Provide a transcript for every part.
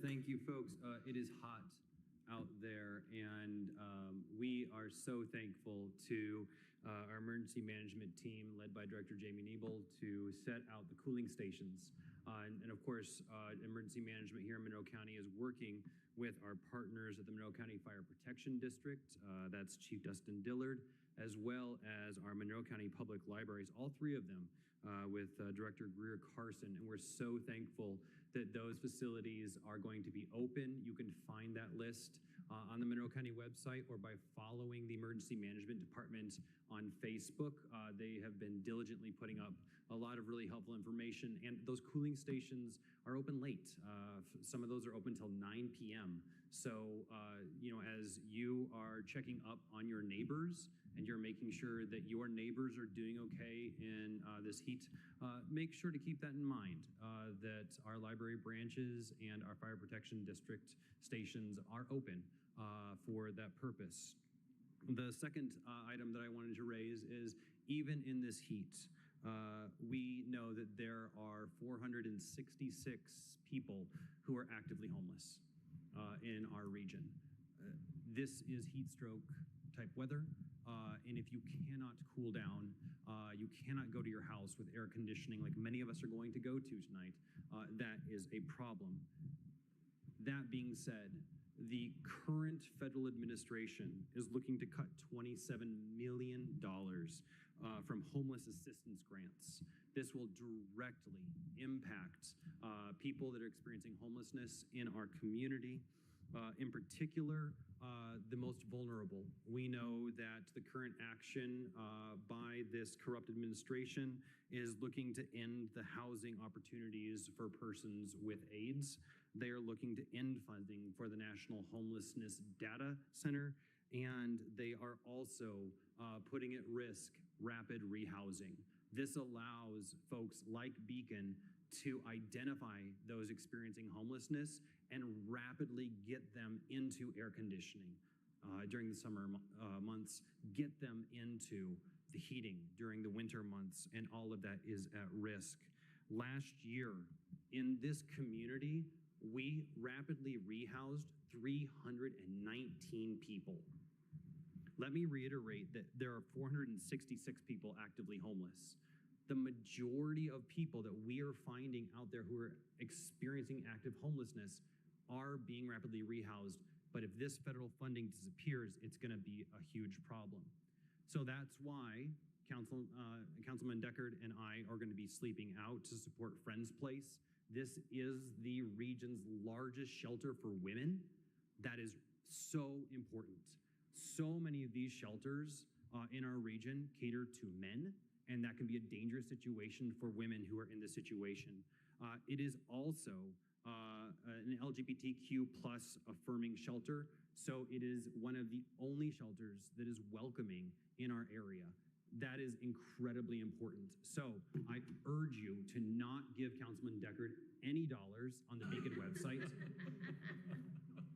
Thank you, folks. It is hot out there, and we are so thankful to our emergency management team led by Director Jamie Niebel to set out the cooling stations. And of course, emergency management here in Monroe County is working with our partners at the Monroe County Fire Protection District. That's Chief Dustin Dillard, as well as our Monroe County Public Libraries, all three of them with Director Greer Carson. And we're so thankful that those facilities are going to be open. You can find that list on the Monroe County website or by following the Emergency Management Department on Facebook. They have been diligently putting up a lot of really helpful information, and those cooling stations are open late. Some of those are open till 9 p.m. So, as you are checking up on your neighbors and you're making sure that your neighbors are doing okay in this heat, make sure to keep that in mind, that our library branches and our fire protection district stations are open for that purpose. The second item that I wanted to raise is, even in this heat, we know that there are 466 people who are actively homeless in our region. This is heat stroke type weather, and if you cannot cool down, you cannot go to your house with air conditioning like many of us are going to go to tonight, that is a problem. That being said, the current federal administration is looking to cut $27 million from homeless assistance grants. This will directly impact people that are experiencing homelessness in our community. In particular, the most vulnerable. We know that the current action by this corrupt administration is looking to end the housing opportunities for persons with AIDS. They are looking to end funding for the National Homelessness Data Center, and they are also putting at risk rapid rehousing. This allows folks like Beacon to identify those experiencing homelessness and rapidly get them into air conditioning during the summer months, get them into the heating during the winter months, and all of that is at risk. Last year, in this community, we rapidly rehoused 319 people. Let me reiterate that there are 466 people actively homeless. The majority of people that we are finding out there who are experiencing active homelessness are being rapidly rehoused. But if this federal funding disappears, it's going to be a huge problem. So that's why Councilman Deckard and I are going to be sleeping out to support Friends Place. This is the region's largest shelter for women. That is so important. So many of these shelters in our region cater to men, and that can be a dangerous situation for women who are in this situation. It is also an LGBTQ plus affirming shelter, so it is one of the only shelters that is welcoming in our area. That is incredibly important. So I urge you to not give Councilman Deckard any dollars on the Beacon website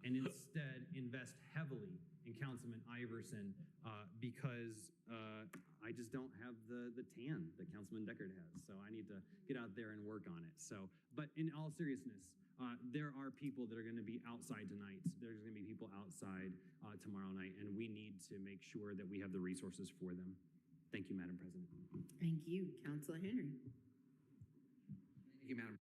and instead invest heavily in Councilman Iversen because I just don't have the tan that Councilman Deckard has. So I need to get out there and work on it. So, but in all seriousness, there are people that are going to be outside tonight. There's going to be people outside tomorrow night, and we need to make sure that we have the resources for them. Thank you, Madam President. Thank you, Councilor Henry. Thank you, Madam